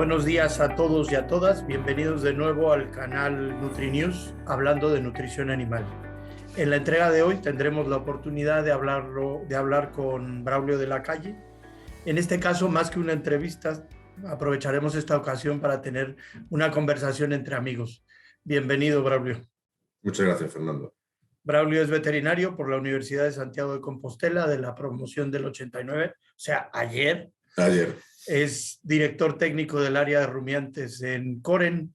Buenos días a todos y a todas. Bienvenidos de nuevo al canal NutriNews, hablando de nutrición animal. En la entrega de hoy tendremos la oportunidad de hablar con Braulio de la Calle. En este caso, más que una entrevista, aprovecharemos esta ocasión para tener una conversación entre amigos. Bienvenido, Braulio. Muchas gracias, Fernando. Braulio es veterinario por la Universidad de Santiago de Compostela de la promoción del 89, o sea, ayer. Es director técnico del área de rumiantes en Coren.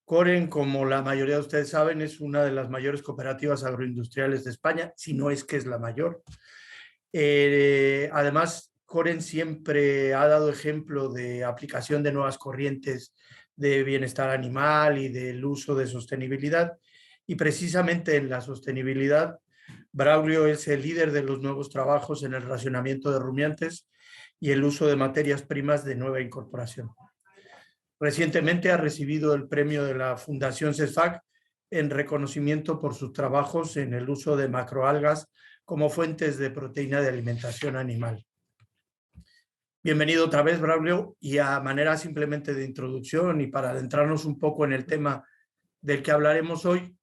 Coren, como la mayoría de ustedes saben, es una de las mayores cooperativas agroindustriales de España, si no es que es la mayor. Además, Coren siempre ha dado ejemplo de aplicación de nuevas corrientes de bienestar animal y del uso de sostenibilidad. Y precisamente en la sostenibilidad, Braulio es el líder de los nuevos trabajos en el racionamiento de rumiantes y el uso de materias primas de nueva incorporación. Recientemente ha recibido el premio de la Fundación CESFAC en reconocimiento por sus trabajos en el uso de macroalgas como fuentes de proteína de alimentación animal. Bienvenido otra vez, Braulio, y a manera simplemente de introducción y para adentrarnos un poco en el tema del que hablaremos hoy,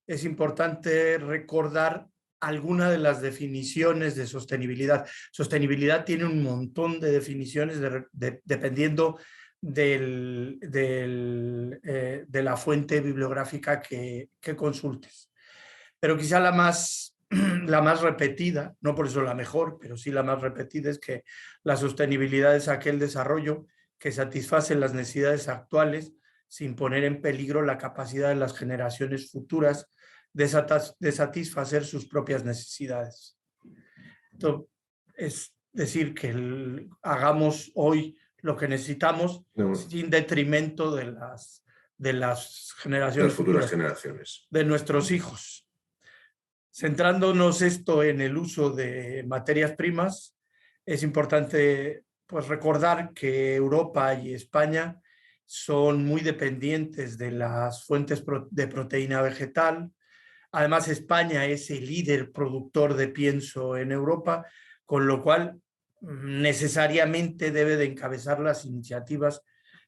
es importante recordar alguna de las definiciones de sostenibilidad. Sostenibilidad tiene un montón de definiciones dependiendo de la fuente bibliográfica que consultes. Pero quizá la más repetida, no por eso la mejor, pero sí la más repetida, es que la sostenibilidad es aquel desarrollo que satisface las necesidades actuales sin poner en peligro la capacidad de las generaciones futuras de satisfacer sus propias necesidades. Esto es decir, que hagamos hoy lo que necesitamos sin detrimento de las generaciones futuras generaciones, de nuestros hijos. Centrándonos esto en el uso de materias primas, es importante pues, recordar que Europa y España son muy dependientes de las fuentes de proteína vegetal. Además, España es el líder productor de pienso en Europa, con lo cual necesariamente debe de encabezar las iniciativas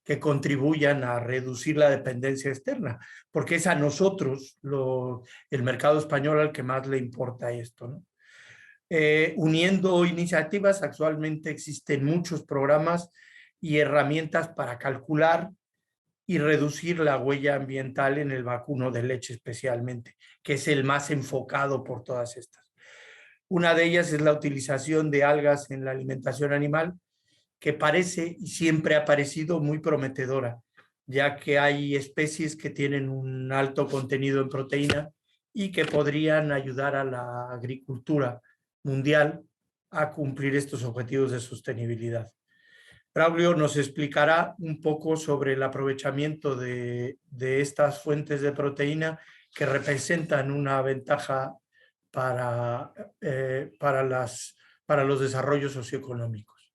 que contribuyan a reducir la dependencia externa, porque es a nosotros, el mercado español, al que más le importa esto, ¿no? Uniendo iniciativas, actualmente existen muchos programas y herramientas para calcular y reducir la huella ambiental en el vacuno de leche especialmente, que es el más enfocado por todas estas. Una de ellas es la utilización de algas en la alimentación animal, que parece y siempre ha parecido muy prometedora, ya que hay especies que tienen un alto contenido en proteína y que podrían ayudar a la agricultura mundial a cumplir estos objetivos de sostenibilidad. Braulio nos explicará un poco sobre el aprovechamiento de estas fuentes de proteína que representan una ventaja para los desarrollos socioeconómicos.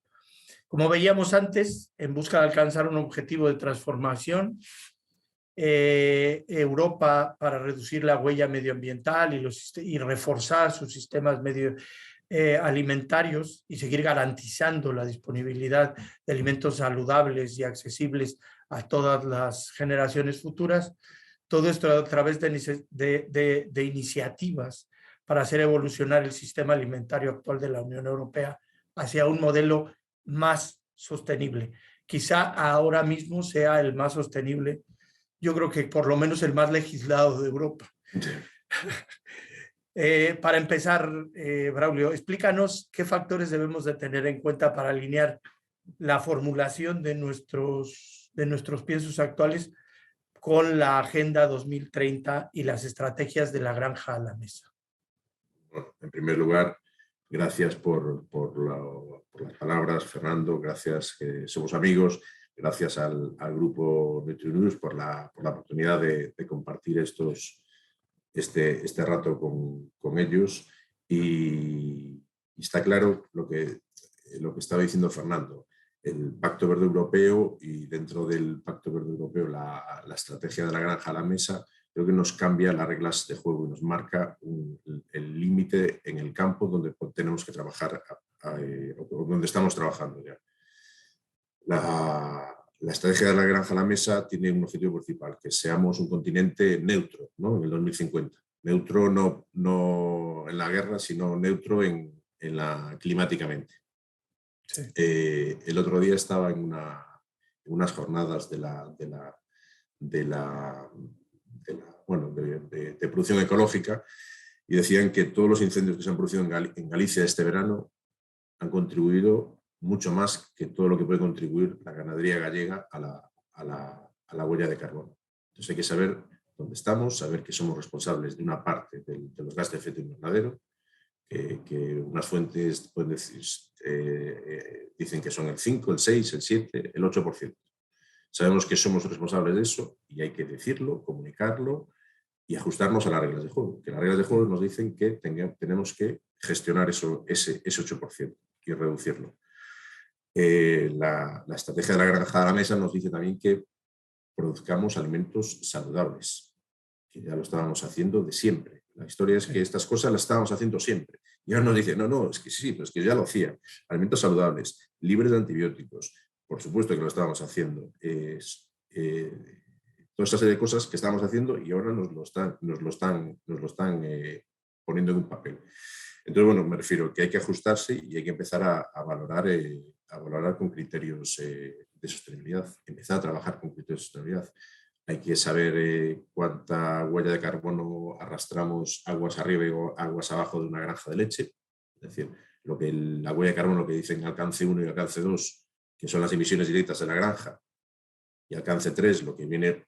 Como veíamos antes, en busca de alcanzar un objetivo de transformación, Europa, para reducir la huella medioambiental y reforzar sus sistemas alimentarios y seguir garantizando la disponibilidad de alimentos saludables y accesibles a todas las generaciones futuras. Todo esto a través de iniciativas para hacer evolucionar el sistema alimentario actual de la Unión Europea hacia un modelo más sostenible. Quizá ahora mismo sea el más sostenible, yo creo que por lo menos el más legislado de Europa. Sí. Para empezar, Braulio, explícanos qué factores debemos de tener en cuenta para alinear la formulación de nuestros piensos actuales con la Agenda 2030 y las estrategias de la granja a la mesa. Bueno, en primer lugar, gracias por las palabras, Fernando, gracias, que somos amigos, gracias al grupo NutriNews por la oportunidad de compartir este rato con ellos y está claro lo que estaba diciendo Fernando, el Pacto Verde Europeo y dentro del Pacto Verde Europeo la estrategia de la granja a la mesa creo que nos cambia las reglas de juego y nos marca el límite en el campo donde tenemos que trabajar, donde estamos trabajando ya. la estrategia de la granja a la mesa tiene un objetivo principal, que seamos un continente neutro, ¿no? En el 2050. Neutro no en la guerra, sino neutro climáticamente. Sí. El otro día estaba en unas jornadas de producción ecológica y decían que todos los incendios que se han producido en Galicia este verano han contribuido mucho más que todo lo que puede contribuir la ganadería gallega a la huella de carbono. Entonces hay que saber dónde estamos, saber que somos responsables de una parte de los gases de efecto invernadero, que unas fuentes pueden decir, dicen que son el 5, el 6, el 7, el 8%. Sabemos que somos responsables de eso y hay que decirlo, comunicarlo y ajustarnos a las reglas de juego. Que las reglas de juego nos dicen que tenemos que gestionar ese 8% y reducirlo. La estrategia de la granja a la mesa nos dice también que produzcamos alimentos saludables, que ya lo estábamos haciendo de siempre. La historia es que estas cosas las estábamos haciendo siempre. Y ahora nos dicen, no, es que sí, pero es que ya lo hacía. Alimentos saludables, libres de antibióticos. Por supuesto que lo estábamos haciendo. Toda esta serie de cosas que estábamos haciendo y ahora nos lo están poniendo en un papel. Entonces, bueno, me refiero que hay que ajustarse y hay que empezar a valorar con criterios de sostenibilidad, empezar a trabajar con criterios de sostenibilidad. Hay que saber cuánta huella de carbono arrastramos aguas arriba o aguas abajo de una granja de leche. Es decir, la huella de carbono que dicen alcance 1 y alcance 2, que son las emisiones directas de la granja, y alcance 3, lo que viene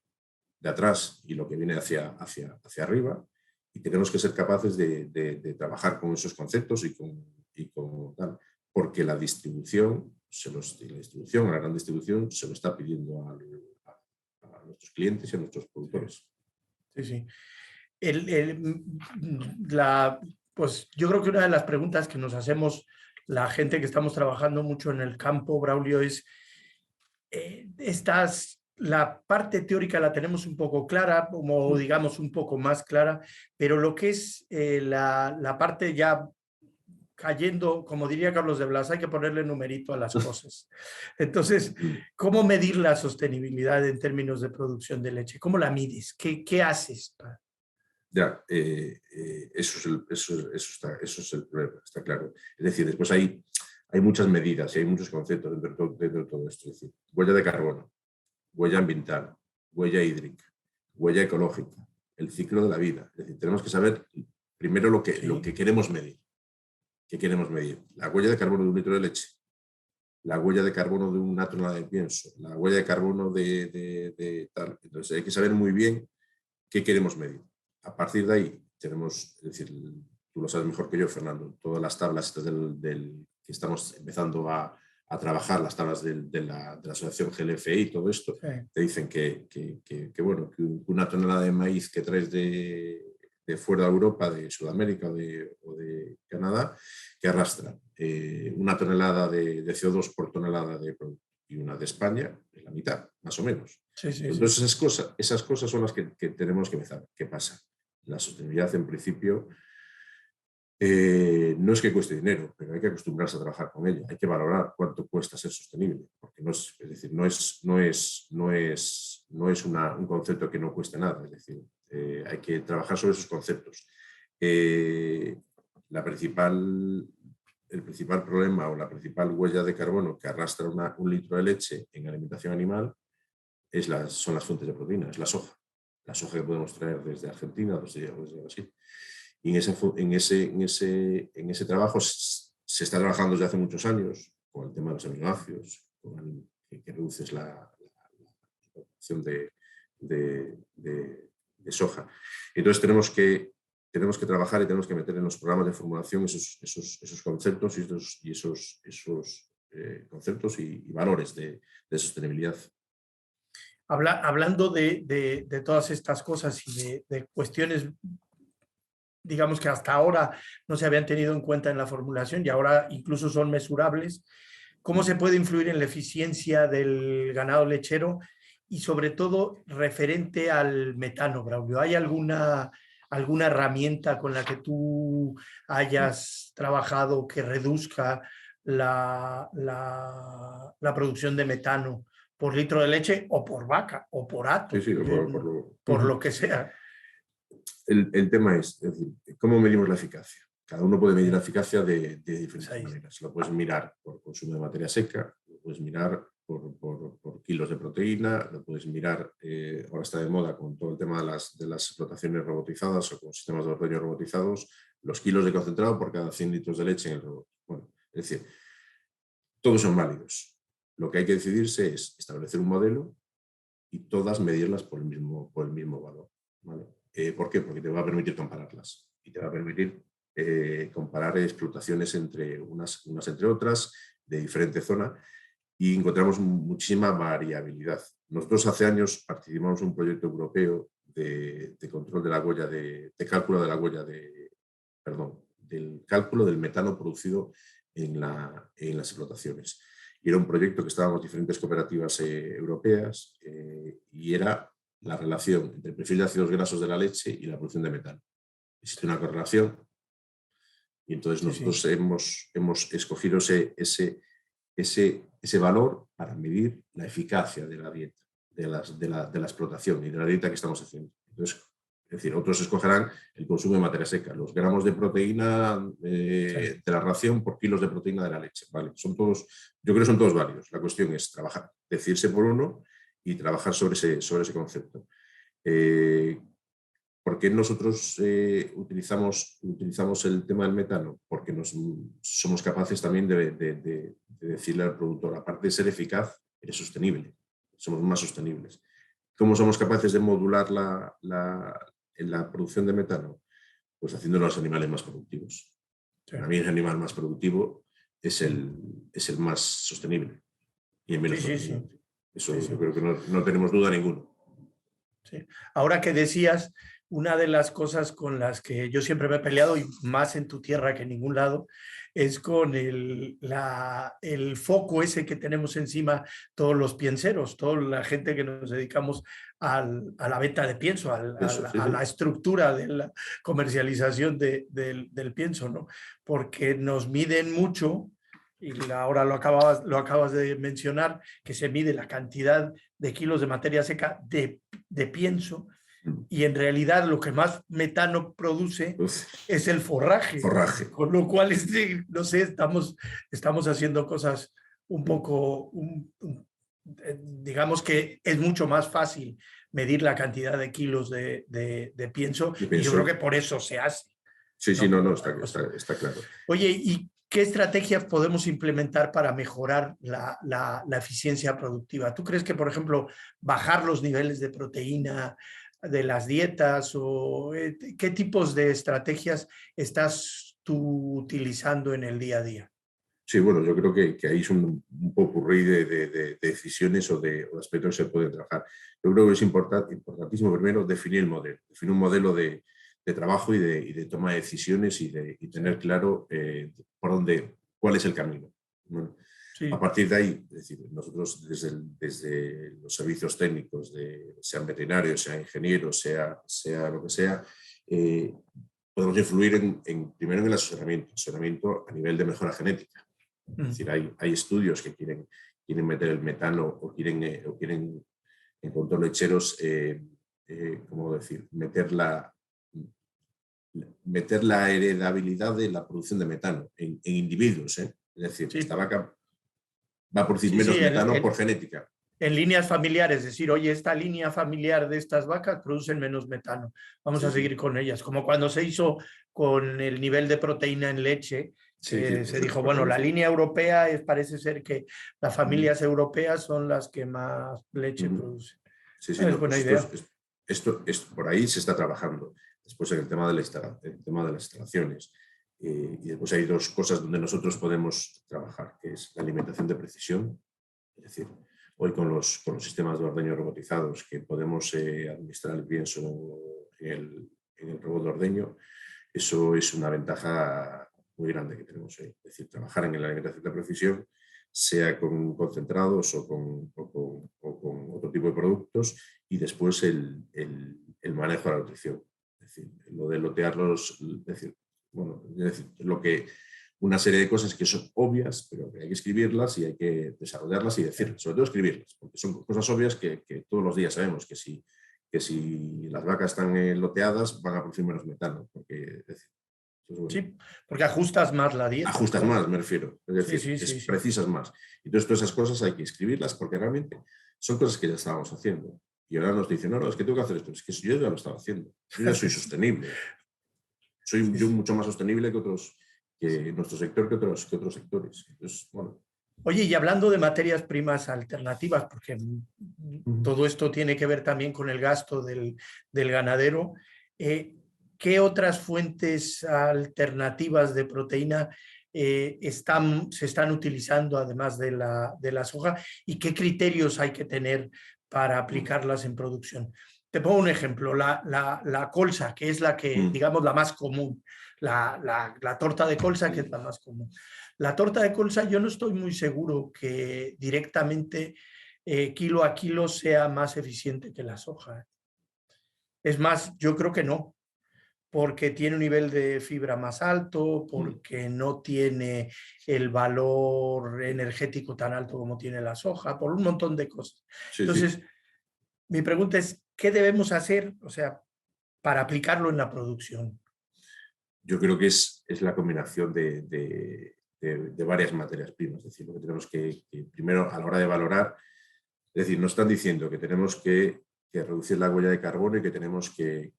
de atrás y lo que viene hacia arriba. Y tenemos que ser capaces de trabajar con esos conceptos y con tal, porque la distribución, la gran distribución, se lo está pidiendo a nuestros clientes y a nuestros productores. Sí, sí. Pues yo creo que una de las preguntas que nos hacemos la gente que estamos trabajando mucho en el campo, Braulio, es la parte teórica la tenemos un poco clara, como digamos un poco más clara, pero lo que es la parte ya cayendo, como diría Carlos de Blas, hay que ponerle numerito a las cosas. Entonces, ¿cómo medir la sostenibilidad en términos de producción de leche? ¿Cómo la mides? ¿Qué haces? Ya, eso es el problema, está claro. Es decir, después hay muchas medidas y hay muchos conceptos dentro de todo esto. Es decir, huella de carbono, huella ambiental, huella hídrica, huella ecológica, el ciclo de la vida. Es decir, tenemos que saber primero lo que queremos medir. ¿Qué queremos medir? La huella de carbono de un litro de leche, la huella de carbono de una tonelada de pienso, la huella de carbono de tal. Entonces hay que saber muy bien qué queremos medir. A partir de ahí tenemos, es decir, tú lo sabes mejor que yo, Fernando, todas las tablas que estamos empezando a trabajar, las tablas de la asociación GLFI y todo esto, te dicen que una tonelada de maíz que traes de fuera de Europa, de Sudamérica o de Canadá, que arrastra una tonelada de CO2 por tonelada de producto, y una de España es la mitad, más o menos. Entonces esas cosas son las que tenemos que empezar. ¿Qué pasa? La sostenibilidad, en principio, no es que cueste dinero, pero hay que acostumbrarse a trabajar con ella. Hay que valorar cuánto cuesta ser sostenible, porque no es un concepto que no cueste nada. Es decir, hay que trabajar sobre esos conceptos. El principal problema o la principal huella de carbono que arrastra un litro de leche en alimentación animal son las fuentes de proteína, es la soja. La soja que podemos traer desde Argentina, desde Brasil. Y en ese trabajo se está trabajando desde hace muchos años con el tema de los aminoácidos, que reduces la producción de soja. Entonces tenemos que trabajar y tenemos que meter en los programas de formulación esos conceptos y esos conceptos y valores de sostenibilidad. Hablando de todas estas cosas y de cuestiones, digamos que hasta ahora no se habían tenido en cuenta en la formulación y ahora incluso son mesurables, ¿cómo se puede influir en la eficiencia del ganado lechero y sobre todo referente al metano, Braulio? ¿Hay alguna herramienta con la que tú hayas trabajado que reduzca la producción de metano por litro de leche o por vaca o por Sí, hato, sí, por lo que sea. el tema es decir, ¿cómo medimos la eficacia? Cada uno puede medir la eficacia de diferentes Ahí. maneras. Lo puedes mirar por consumo de materia seca, lo puedes mirar por kilos de proteína, lo puedes mirar, ahora está de moda con todo el tema de las explotaciones robotizadas o con sistemas de ordeño robotizados, los kilos de concentrado por cada 100 litros de leche en el robot. Bueno, es decir, todos son válidos. Lo que hay que decidirse es establecer un modelo y todas medirlas por el mismo valor. ¿Vale? ¿Por qué? Porque te va a permitir compararlas y te va a permitir comparar explotaciones entre unas entre otras de diferente zona y encontramos muchísima variabilidad. Nosotros hace años participamos en un proyecto europeo de control de la huella, de cálculo de la huella, perdón, del cálculo del metano producido en las explotaciones. Y era un proyecto que estábamos diferentes cooperativas europeas y era la relación entre el perfil de ácidos grasos de la leche y la producción de metano. Existe una correlación y entonces nosotros hemos escogido ese valor para medir la eficacia de la dieta, de la explotación y de la dieta que estamos haciendo. Entonces, es decir, otros escogerán el consumo de materia seca, los gramos de proteína de la ración por kilos de proteína de la leche. ¿Vale? Son todos, yo creo que son todos válidos. La cuestión es trabajar, decidirse por uno y trabajar sobre ese concepto. ¿Por qué nosotros utilizamos el tema del metano? Porque somos capaces también de decirle al productor, aparte de ser eficaz, eres sostenible, somos más sostenibles. ¿Cómo somos capaces de modular la producción de metano? Pues haciéndolo a los animales más productivos. Para mí el animal más productivo es el más sostenible y el menos contaminante. Eso yo creo que no tenemos duda ninguna. Sí. Ahora que decías, una de las cosas con las que yo siempre me he peleado, y más en tu tierra que en ningún lado, es con el foco ese que tenemos encima todos los pienseros, toda la gente que nos dedicamos a la venta de pienso, a la estructura de la comercialización del pienso, ¿no? Porque nos miden mucho, y ahora lo acabas de mencionar, que se mide la cantidad de kilos de materia seca de pienso, y en realidad lo que más metano produce es el forraje. Con lo cual, no sé, estamos haciendo cosas un poco, digamos que es mucho más fácil medir la cantidad de kilos de pienso, y yo creo que por eso se hace. Sí, está claro. Oye, ¿y qué estrategias podemos implementar para mejorar la eficiencia productiva? ¿Tú crees que, por ejemplo, bajar los niveles de proteína de las dietas, o qué tipos de estrategias estás tú utilizando en el día a día? Sí, bueno, yo creo que ahí es un popurrí de decisiones o de aspectos que se pueden trabajar. Yo creo que es importantísimo primero definir un modelo de trabajo y de toma de decisiones y tener claro cuál es el camino. Bueno, a partir de ahí, es decir, nosotros desde los servicios técnicos, sean veterinarios, sean ingenieros, sea lo que sea, podemos influir primero en el asesoramiento a nivel de mejora genética. Es decir, hay estudios que quieren meter el metano o quieren en control lecheros, ¿cómo decir? Meter la heredabilidad de la producción de metano en individuos. Es decir, esta vaca va a producir menos metano por genética. En líneas familiares, es decir, oye, esta línea familiar de estas vacas producen menos metano, vamos a seguir con ellas. Como cuando se hizo con el nivel de proteína en leche, se dijo, bueno, la línea europea parece ser que las familias europeas son las que más leche producen. Sí, es buena idea. Esto por ahí se está trabajando. Después en el tema de las instalaciones. Y después hay dos cosas donde nosotros podemos trabajar, que es la alimentación de precisión, es decir, hoy con los sistemas de ordeño robotizados que podemos administrar el pienso en el robot de ordeño, eso es una ventaja muy grande que tenemos hoy. Es decir, trabajar en la alimentación de precisión, sea con concentrados o con otro tipo de productos, y después el manejo de la nutrición. Es decir, lo de lotearlos, lo que una serie de cosas que son obvias, pero que hay que escribirlas y hay que desarrollarlas y decirlas, sobre todo escribirlas, porque son cosas obvias que todos los días sabemos que si las vacas están loteadas van a producir menos metano, porque es decir, Sí, porque ajustas más la dieta, ajustas claro. más, me refiero, es Sí, decir, sí, sí, sí. precisas más. Entonces todas esas cosas hay que escribirlas porque realmente son cosas que ya estábamos haciendo. Y ahora nos dicen, no, es que tengo que hacer esto, es que yo ya lo estaba haciendo, yo ya soy sostenible, soy Sí, yo sí. mucho más sostenible que nuestro sector, que otros sectores. Entonces, bueno. Oye, y hablando de materias primas alternativas, porque Uh-huh. todo esto tiene que ver también con el gasto del ganadero, ¿qué otras fuentes alternativas de proteína se están utilizando además de la soja y qué criterios hay que tener para aplicarlas en producción? Te pongo un ejemplo, la colza, que es la que, digamos, la más común, la torta de colza, que es la más común. La torta de colza yo no estoy muy seguro que directamente kilo a kilo sea más eficiente que la soja. Es más, yo creo que no, porque tiene un nivel de fibra más alto, porque no tiene el valor energético tan alto como tiene la soja, por un montón de cosas. Sí, sí. Entonces, mi pregunta es, ¿qué debemos hacer, o sea, para aplicarlo en la producción? Yo creo que es la combinación de varias materias primas. Es decir, lo que tenemos que primero, a la hora de valorar, es decir, nos están diciendo que tenemos que reducir la huella de carbono y que tenemos que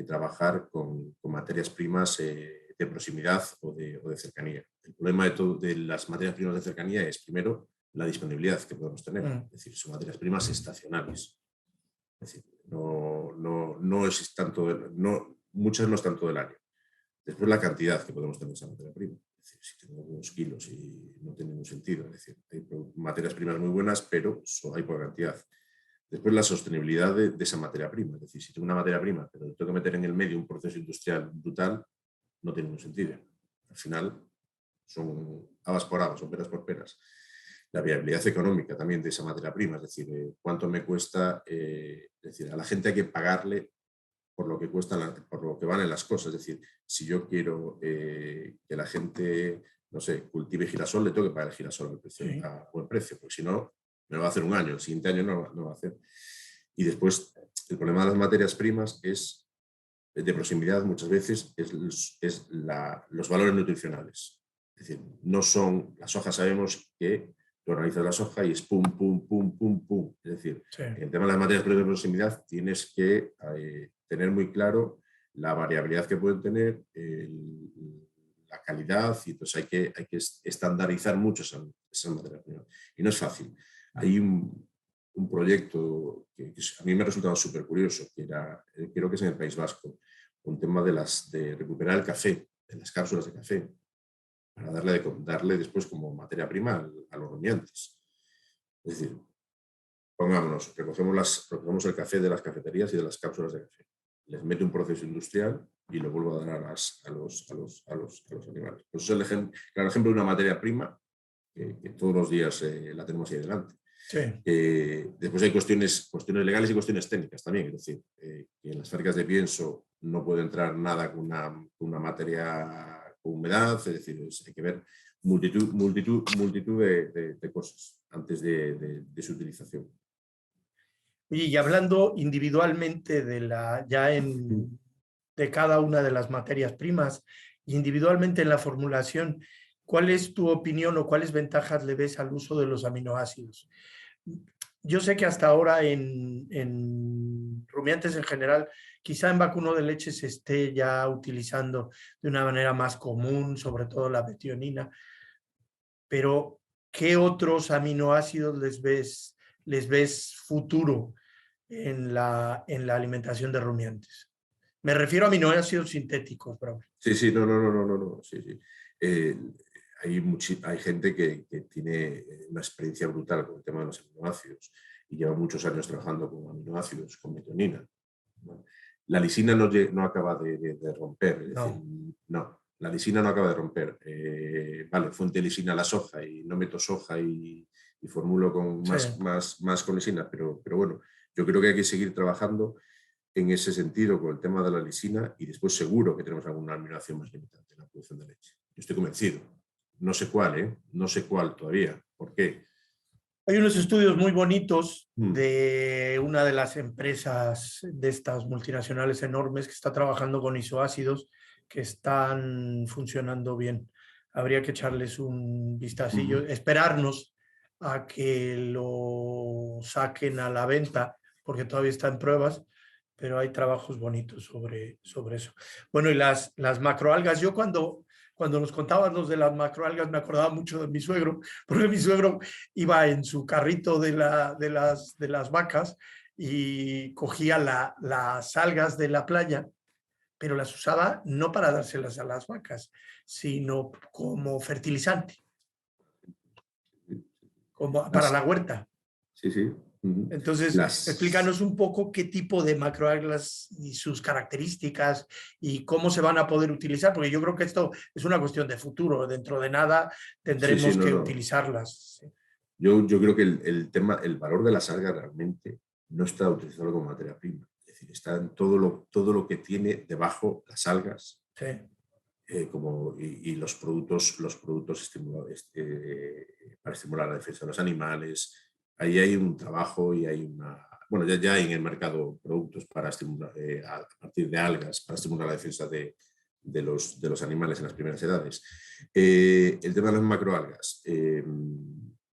trabajar con materias primas de proximidad o de cercanía. El problema de las materias primas de cercanía es, primero, la disponibilidad que podemos tener. Es decir, son materias primas estacionales. Es decir, no es tanto, muchas no están todo el año. Después la cantidad que podemos tener de esa materia prima. Es decir, si tenemos unos kilos y no tiene ningún sentido. Es decir, hay materias primas muy buenas, pero hay poca cantidad. Después la sostenibilidad de esa materia prima. Es decir, si tengo una materia prima, pero tengo que meter en el medio un proceso industrial brutal, no tiene ningún sentido. Al final son habas por habas, son peras por peras. La viabilidad económica también de esa materia prima, es decir, cuánto me cuesta, es decir, a la gente hay que pagarle por lo que cuestan, por lo que valen las cosas. Es decir, si yo quiero que la gente, no sé, cultive girasol, le tengo que pagar el girasol a buen precio, porque si no, me lo va a hacer un año, el siguiente año no va a hacer. Y después, el problema de las materias primas es de proximidad muchas veces es los valores nutricionales. Es decir, no son, las hojas sabemos que tú analizas la soja y es pum, pum, pum, pum, pum. Es decir, en el tema de las materias primas de proximidad tienes que tener muy claro la variabilidad que pueden tener, la calidad, y entonces hay que estandarizar mucho esas materias primas. Y no es fácil. Hay un proyecto que a mí me ha resultado súper curioso, que era, creo que es en el País Vasco, un tema de recuperar el café, de las cápsulas de café, para darle después como materia prima a los rumiantes. Es decir, pongámonos, recogemos el café de las cafeterías y de las cápsulas de café. Les mete un proceso industrial y lo vuelvo a dar a los animales. Pues es el claro ejemplo de una materia prima que todos los días la tenemos ahí delante. Sí. Después hay cuestiones legales y cuestiones técnicas también. Es decir, que en las fábricas de pienso no puede entrar nada con una materia con humedad. Es decir, hay que ver multitud de cosas antes de su utilización. Oye, y hablando individualmente de cada una de las materias primas, individualmente en la formulación, ¿cuál es tu opinión o cuáles ventajas le ves al uso de los aminoácidos? Yo sé que hasta ahora en rumiantes en general, quizá en vacuno de leche se esté ya utilizando de una manera más común, sobre todo la metionina, pero ¿qué otros aminoácidos les ves futuro en la alimentación de rumiantes? Me refiero a aminoácidos sintéticos, bro. Sí, no, sí. Eh, hay gente que tiene una experiencia brutal con el tema de los aminoácidos y lleva muchos años trabajando con aminoácidos, con metionina. ¿No? La lisina no acaba de romper, es decir, no, la lisina no acaba de romper. Vale, fuente de lisina la soja y no meto soja y formulo con más con lisina, pero bueno, yo creo que hay que seguir trabajando en ese sentido con el tema de la lisina y después seguro que tenemos alguna aminoácido más limitante en la producción de leche. Yo estoy convencido. no sé cuál, ¿eh? No sé cuál todavía. ¿Por qué? Hay unos estudios muy bonitos de una de las empresas de estas multinacionales enormes que está trabajando con isoácidos que están funcionando bien. Habría que echarles un vistacillo, esperarnos a que lo saquen a la venta, porque todavía está en pruebas, pero hay trabajos bonitos sobre eso. Bueno, y las macroalgas, yo cuando nos contaban los de las macroalgas me acordaba mucho de mi suegro, porque mi suegro iba en su carrito de las vacas y cogía las algas de la playa, pero las usaba no para dárselas a las vacas, sino como fertilizante, como para Las, la huerta. sí, sí. Entonces, Las, explícanos un poco qué tipo de macroalgas y sus características y cómo se van a poder utilizar, porque yo creo que esto es una cuestión de futuro. Dentro de nada sí, sí, tendremos no, que no. utilizarlas. Sí. Yo creo que el valor de las algas realmente no está utilizado como materia prima. Es decir, está en todo lo que tiene debajo las algas Sí. y los productos para estimular la defensa de los animales. Ahí hay un trabajo y hay una... Bueno, ya hay en el mercado productos para estimular, a partir de algas, para estimular la defensa de los animales en las primeras edades. El tema de las macroalgas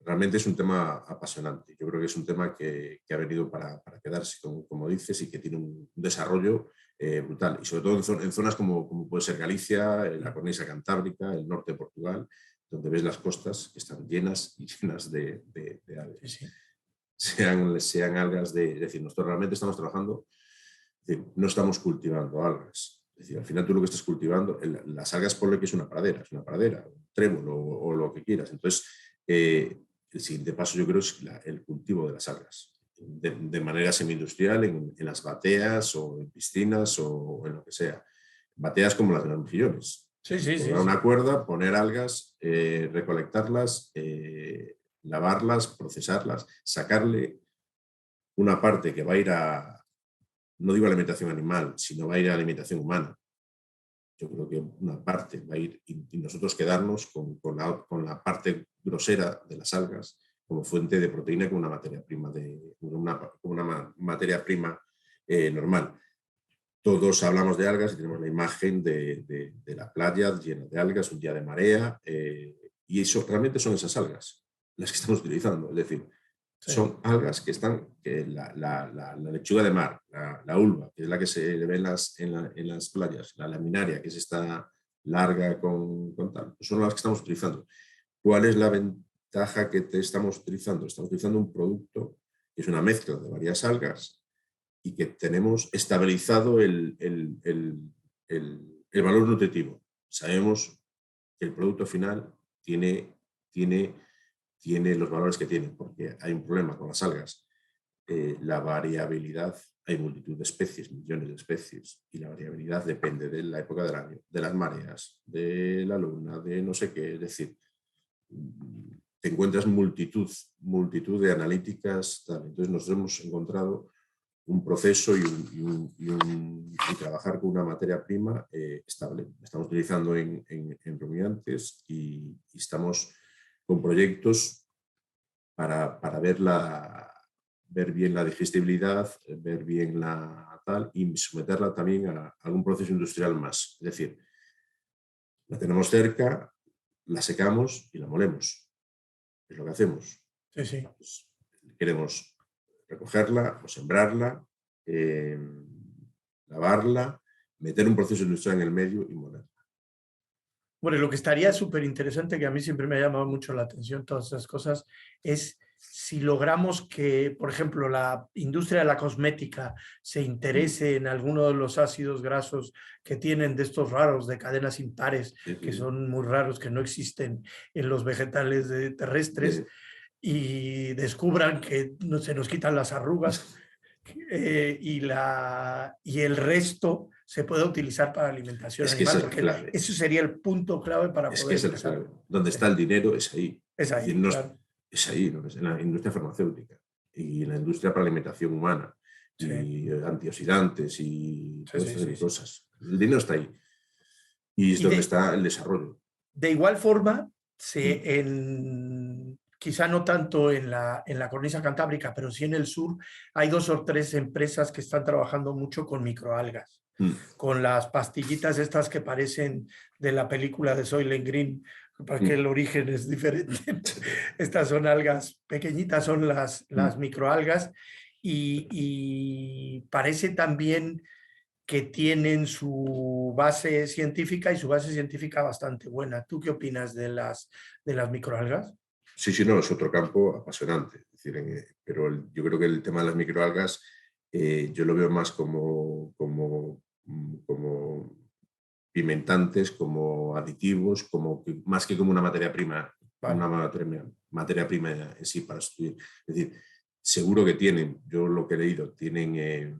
realmente es un tema apasionante. Yo creo que es un tema que ha venido para quedarse, como dices, y que tiene un desarrollo brutal. Y sobre todo en zonas como puede ser Galicia, la cornisa cantábrica, el norte de Portugal, donde ves las costas que están llenas y llenas de algas. Sí, sí. Sean algas es decir, nosotros realmente estamos trabajando, es decir, no estamos cultivando algas. Es decir, al final tú lo que estás cultivando, las algas ponle que es una pradera, un trébol o lo que quieras. Entonces, el siguiente paso yo creo es el cultivo de las algas de manera semi-industrial en las bateas o en piscinas o en lo que sea. Bateas como las de los mejillones. Sí, sí, sí, Colgar sí. una cuerda, poner algas, recolectarlas, lavarlas, procesarlas, sacarle una parte que va a ir no digo alimentación animal, sino va a ir a alimentación humana. Yo creo que una parte va a ir y nosotros quedarnos con la parte grosera de las algas como fuente de proteína, como una materia prima, materia prima normal. Todos hablamos de algas y tenemos la imagen de la playa llena de algas, un día de marea, y eso realmente son esas algas las que estamos utilizando. Es decir, Sí. son algas que están, la lechuga de mar, la ulva, que es la que se ve en las playas, la laminaria, que es esta larga con tal, son las que estamos utilizando. ¿Cuál es la ventaja que estamos utilizando? Estamos utilizando un producto que es una mezcla de varias algas y que tenemos estabilizado el valor nutritivo. Sabemos que el producto final tiene los valores que tiene, porque hay un problema con las algas. La variabilidad, hay multitud de especies, millones de especies, y la variabilidad depende de la época del año, de las mareas, de la luna, de no sé qué. Es decir, te encuentras multitud de analíticas. Tal. Entonces nos hemos encontrado un proceso y trabajar con una materia prima estable. Estamos utilizando en rumiantes y estamos con proyectos para ver bien la digestibilidad, ver bien la tal y someterla también a algún proceso industrial más. Es decir, la tenemos cerca, la secamos y la molemos. Es lo que hacemos. Sí, sí. Pues, queremos recogerla o sembrarla, lavarla, meter un proceso industrial en el medio y molerla. Bueno, lo que estaría súper interesante, que a mí siempre me ha llamado mucho la atención todas esas cosas, es si logramos que, por ejemplo, la industria de la cosmética se interese en alguno de los ácidos grasos que tienen de estos raros, de cadenas impares, Sí, que sí. son muy raros, que no existen en los vegetales terrestres, De, y descubran que no, se nos quitan las arrugas y el resto se puede utilizar para alimentación es que animal, esa es la porque clave. eso sería el punto clave para Es que poder esa es la empezar. clave. Donde Sí. está el dinero es ahí. Es Es decir, ahí, no claro. es ahí, ¿no? Es en la industria farmacéutica y en la industria para alimentación humana Sí, y antioxidantes y sí, todas sí, estas sí, sí. cosas. El dinero está ahí y es Y donde está el desarrollo. de igual forma, quizá no tanto en la cornisa cantábrica, pero sí en el sur, hay 2 o 3 empresas que están trabajando mucho con microalgas, con las pastillitas estas que parecen de la película de Soylent Green, para que el origen es diferente. Estas son algas pequeñitas, son las microalgas, y parece también que tienen su base científica, y su base científica bastante buena. ¿Tú qué opinas de las microalgas? Sí, sí, no, es otro campo apasionante. Es decir, pero yo creo que el tema de las microalgas yo lo veo más como pimentantes, como aditivos, más que como una materia prima, vale, una materia prima en sí para estudiar. Es decir, seguro que tienen, yo lo que he leído, tienen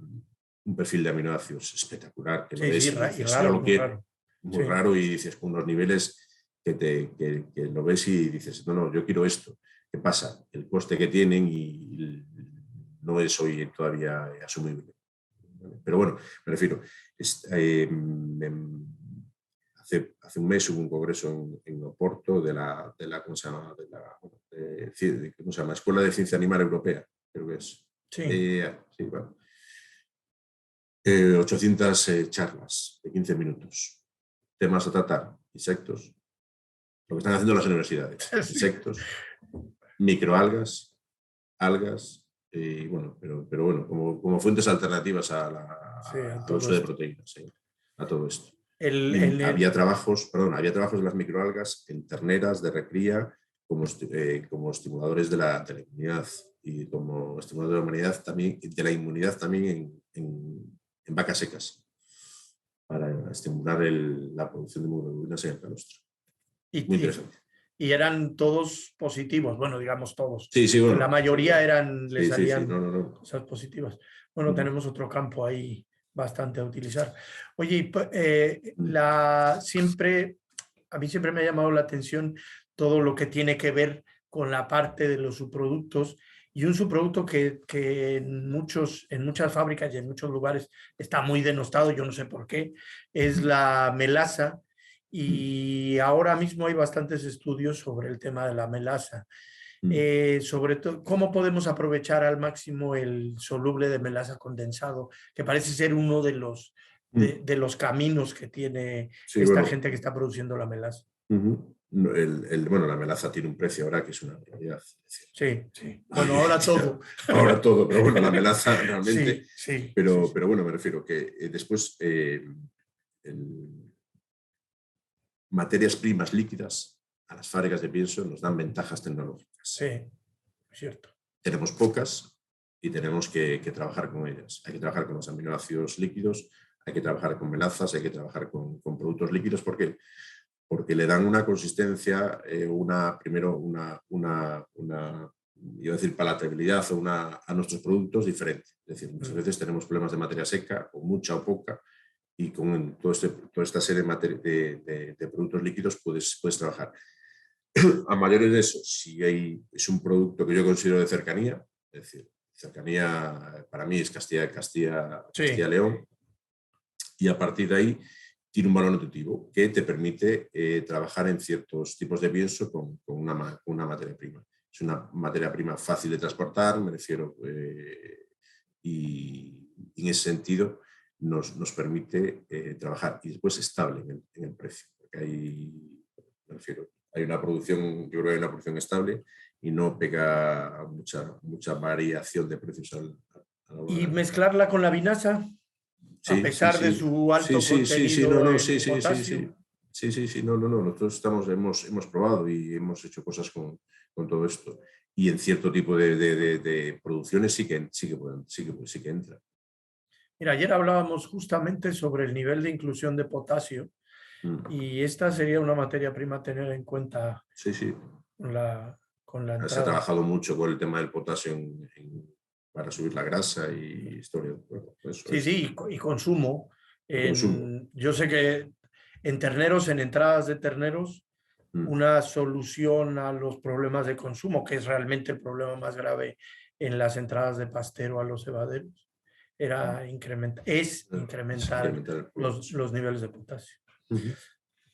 un perfil de aminoácidos espectacular, que lo ves y dices, raro, yo lo quiero, muy raro, y dices, con unos niveles que lo ves y dices, no, yo quiero esto. ¿Qué pasa? El coste que tienen y no es hoy todavía asumible. Pero bueno, me refiero, hace un mes hubo un congreso en Oporto de la ¿cómo se llama? ¿Cómo se llama? Escuela de Ciencia Animal Europea, creo que es. Sí. Sí, bueno. 800 charlas de 15 minutos. Temas a tratar: insectos, lo que están haciendo las universidades, insectos, microalgas, algas, bueno, pero bueno, como fuentes alternativas al uso de proteínas, sí, a todo esto. Había trabajos de las microalgas en terneras de recría como estimuladores de la inmunidad, y como estimuladores de la inmunidad también en vacas secas, para estimular la producción de hemoglobinas en el calostro. Muy interesante. Y eran todos positivos, bueno, digamos todos. Sí, bueno. La mayoría le salían cosas positivas. Bueno, tenemos otro campo ahí bastante a utilizar. Oye, a mí siempre me ha llamado la atención todo lo que tiene que ver con la parte de los subproductos, y un subproducto que en muchas fábricas y en muchos lugares está muy denostado, yo no sé por qué, es la melaza. Y ahora mismo hay bastantes estudios sobre el tema de la melaza. Sobre todo, ¿cómo podemos aprovechar al máximo el soluble de melaza condensado? Que parece ser uno de los caminos que tiene gente que está produciendo la melaza. Bueno, la melaza tiene un precio ahora que es una realidad. Sí. Bueno, ahora todo. Ahora todo, pero bueno, la melaza realmente. Sí. Pero bueno, me refiero que después materias primas líquidas a las fábricas de pienso nos dan ventajas tecnológicas. Sí, es cierto. Tenemos pocas y tenemos que trabajar con ellas. Hay que trabajar con los aminoácidos líquidos, hay que trabajar con melazas, hay que trabajar con productos líquidos. ¿Por qué? Porque le dan una consistencia, iba a decir palatabilidad a nuestros productos diferente. Es decir, muchas veces tenemos problemas de materia seca, o mucha o poca, y con toda esta serie de productos líquidos puedes trabajar. A mayores de eso, si es un producto que yo considero de cercanía, es decir, cercanía para mí es Castilla-León, y a partir de ahí tiene un valor nutritivo que te permite trabajar en ciertos tipos de pienso con una materia prima. Es una materia prima fácil de transportar, me refiero, y en ese sentido nos permite trabajar, y después estable en el precio. Porque hay una producción, yo creo que hay una producción estable y no pega mucha variación de precios a la hora. ¿Y mezclarla con la vinaza? A pesar de su alto contenido en potasio. Sí, nosotros hemos probado y hemos hecho cosas con todo esto, y en cierto tipo de producciones sí que entra. Mira, ayer hablábamos justamente sobre el nivel de inclusión de potasio, y esta sería una materia prima a tener en cuenta. Sí. Con la entrada. Se ha trabajado mucho con el tema del potasio para subir la grasa y historia. Bueno, sí, y consumo. Yo sé que en terneros, en entradas de terneros, una solución a los problemas de consumo, que es realmente el problema más grave en las entradas de pastero a los cebaderos, era incrementar los niveles de potasio.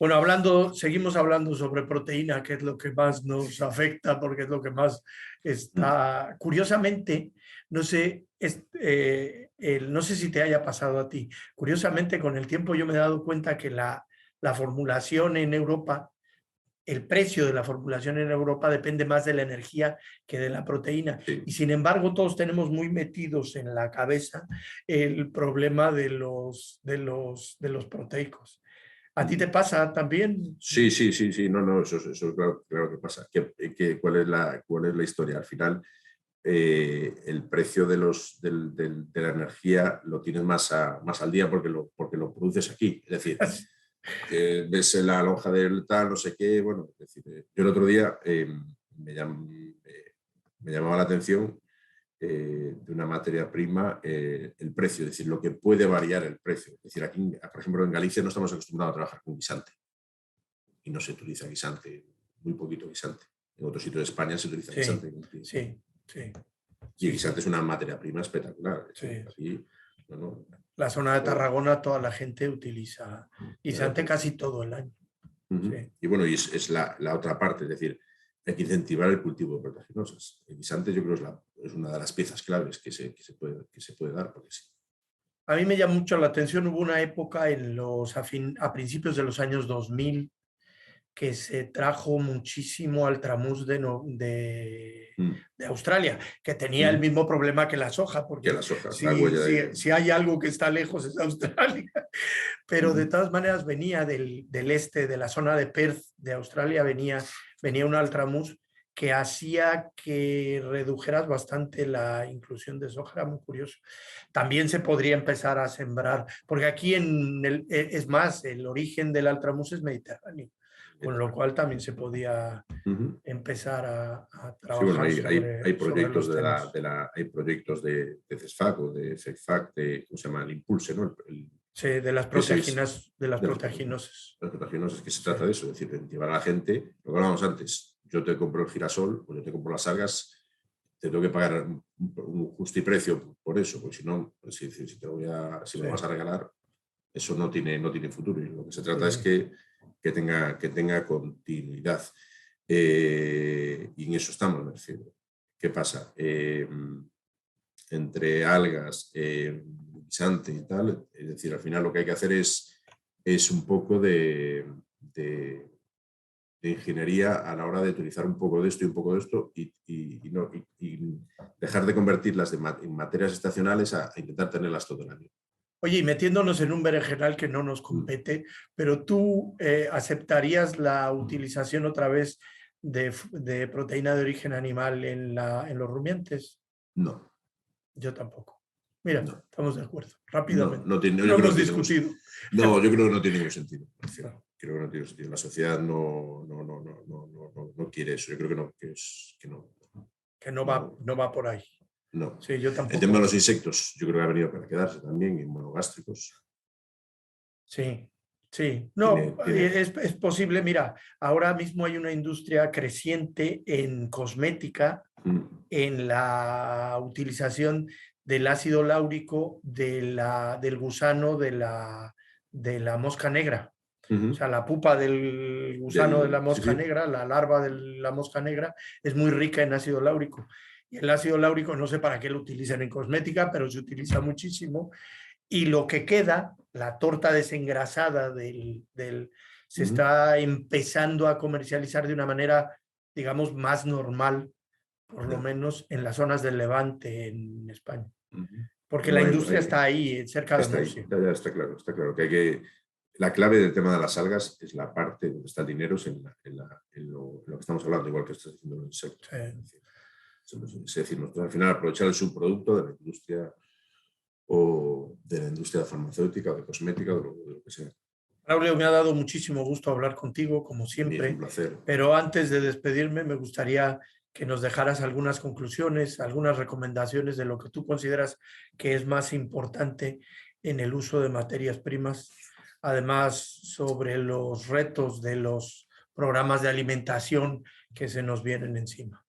Bueno, seguimos hablando sobre proteína, que es lo que más nos afecta, porque es lo que más está, curiosamente, no sé, no sé si te haya pasado a ti, curiosamente con el tiempo yo me he dado cuenta que la formulación en Europa, el precio de la formulación en Europa depende más de la energía que de la proteína. Sí. Y sin embargo, todos tenemos muy metidos en la cabeza el problema de los proteicos. ¿A ti te pasa también? Sí, sí, sí, sí, no, no, eso claro, claro que pasa. ¿Cuál es la historia? Al final, el precio de la energía lo tienes más al día porque lo produces aquí. Es decir, ves la lonja del tal, no sé qué, bueno, es decir, yo el otro día me, llam- me llamaba la atención de una materia prima el precio, es decir, lo que puede variar el precio. Es decir, aquí, por ejemplo, en Galicia no estamos acostumbrados a trabajar con guisante y no se utiliza guisante, muy poquito guisante. En otros sitios de España se utiliza Sí, guisante. sí, sí, Y el sí, guisante sí, es una materia prima espectacular. Es decir, sí. aquí, bueno, La zona de Tarragona, toda la gente utiliza claro, guisante casi todo el año. Sí. y bueno, y es la otra parte, es decir, hay que incentivar el cultivo de proteaginosas. El guisante yo creo es una de las piezas claves que se puede dar, porque sí. A mí me llama mucho la atención, hubo una época a principios de los años 2000 que se trajo muchísimo Altramús Mm, de Australia, que tenía el mm, mismo problema que la soja, que porque las hojas, la huella de... si hay algo que está lejos es Australia, pero de Mm, todas maneras venía del este, de la zona de Perth de Australia, venía un Altramús que hacía que redujeras bastante la inclusión de soja, era muy curioso. También se podría empezar a sembrar, porque aquí es más, el origen del Altramús es mediterráneo, con lo cual también se podía ujú. empezar a Sí, bueno, trabajar hay sobre proyectos los temas. hay proyectos de CESFAC o de CEFAC, ¿cómo se llama? El Impulse, ¿no? Sí, Que es de las de proteaginosas. las proteaginosas, que se Sí, trata de eso, es decir, de incentivar a la gente, lo que hablábamos antes, yo te compro el girasol o yo te compro las algas, te tengo que pagar un justo precio por eso, porque si no, pues, si me lo vas sí, a regalar, eso no tiene futuro. Y lo que se trata es sí. que tenga continuidad. Y en eso estamos, me refiero. ¿Qué pasa? Entre algas, guisante y tal, es decir, al final lo que hay que hacer es un poco de ingeniería a la hora de utilizar un poco de esto y un poco de esto y dejar de convertirlas en materias estacionales a intentar tenerlas todo el año. Oye, y metiéndonos en un berenjenal que no nos Mm. compete, pero tú aceptarías la utilización otra vez de proteína de origen animal en los rumiantes. No, Yo tampoco. Mira, no, estamos de acuerdo, no, rápidamente. no tiene, No yo creo hemos que no tiene discutido. no, yo creo que no tiene ningún sentido. No, Creo que no tiene sentido. La sociedad no quiere eso. Yo creo que no, que no, que no, no va por ahí. no. Sí, yo El tema de los tampoco. insectos, yo creo que ha venido para quedarse también, y monogástricos. Sí, sí. No, Tiene, es posible. Mira, ahora mismo hay una industria creciente en cosmética, en la utilización del ácido láurico del gusano de la mosca negra. O sea, la pupa del gusano de la sí, mosca sí. negra, la larva de la mosca negra, es muy rica en ácido láurico. Y el ácido láurico no sé para qué lo utilizan en cosmética, pero se utiliza muchísimo. Y lo que queda, la torta desengrasada se está empezando a comercializar de una manera, digamos, más normal, por lo Ya. menos en las zonas del Levante en España. Porque la No, industria está ahí, cerca de está ahí, Murcia. ya está claro que la clave del tema de las algas es la parte donde está el dinero, es en lo que estamos hablando, igual que estás diciendo en el sector. Sí. Es decir, nosotros al final aprovechar el subproducto de la industria o de la industria farmacéutica o de cosmética o de lo que sea. Braulio, me ha dado muchísimo gusto hablar contigo, como A mí es un siempre, placer. pero antes de despedirme, me gustaría que nos dejaras algunas conclusiones, algunas recomendaciones de lo que tú consideras que es más importante en el uso de materias primas, además sobre los retos de los programas de alimentación que se nos vienen encima.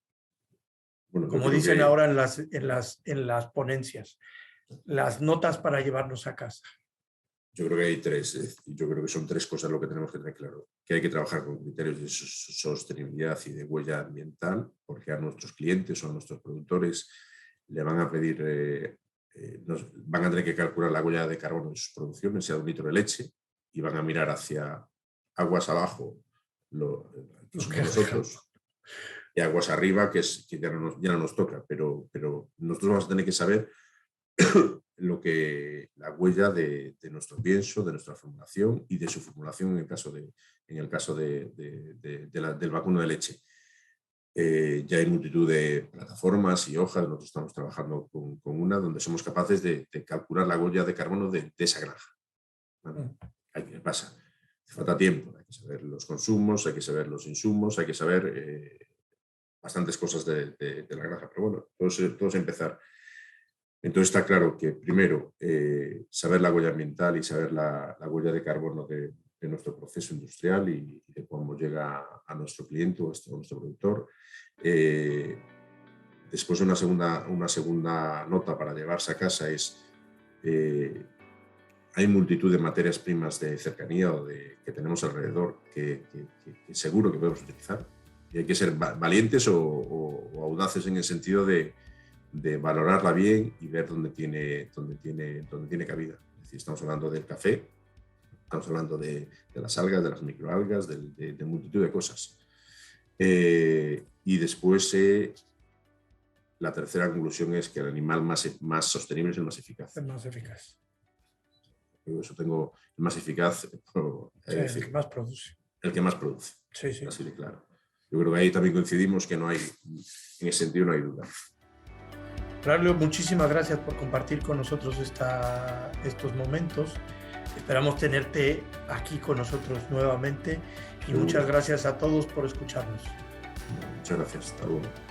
Bueno, yo Como creo dicen que ahora en las ponencias, las notas para llevarnos a casa. Yo creo que hay tres. Yo creo que son tres cosas lo que tenemos que tener claro. Que hay que trabajar con criterios de sostenibilidad y de huella ambiental, porque a nuestros clientes o a nuestros productores le van a pedir, van a tener que calcular la huella de carbono de sus producciones, sea de un litro de leche, y van a mirar hacia aguas abajo, que somos nosotros, y aguas arriba, que ya no nos toca, pero nosotros vamos a tener que saber la huella de nuestro pienso, de nuestra formulación y de su formulación en el caso del vacuno de leche. Ya hay multitud de plataformas y hojas. Nosotros estamos trabajando con una donde somos capaces de calcular la huella de carbono de esa granja. ¿Vale? ¿Qué pasa? Hace falta tiempo, hay que saber los consumos, hay que saber los insumos, hay que saber bastantes cosas de la granja, pero bueno, todo es empezar. Entonces está claro que primero saber la huella ambiental y saber la huella de carbono de nuestro proceso industrial y de cómo llega a nuestro cliente o a nuestro productor. Después una segunda nota para llevarse a casa es hay multitud de materias primas de cercanía o que tenemos alrededor que seguro que podemos utilizar, y hay que ser valientes o audaces en el sentido de valorarla bien y ver dónde tiene cabida. Es decir, estamos hablando del café, estamos hablando de las algas, de las microalgas, de multitud de cosas. Y después la tercera conclusión es que el animal más sostenible es el más eficaz. El más eficaz. Eso tengo el más eficaz. El que más produce. El que más produce. Sí, sí. Así de claro. Yo creo que ahí también coincidimos que en ese sentido no hay duda. Braulio, muchísimas gracias por compartir con nosotros estos momentos. Esperamos tenerte aquí con nosotros nuevamente y muchas gracias a todos por escucharnos. Muchas gracias. Hasta luego.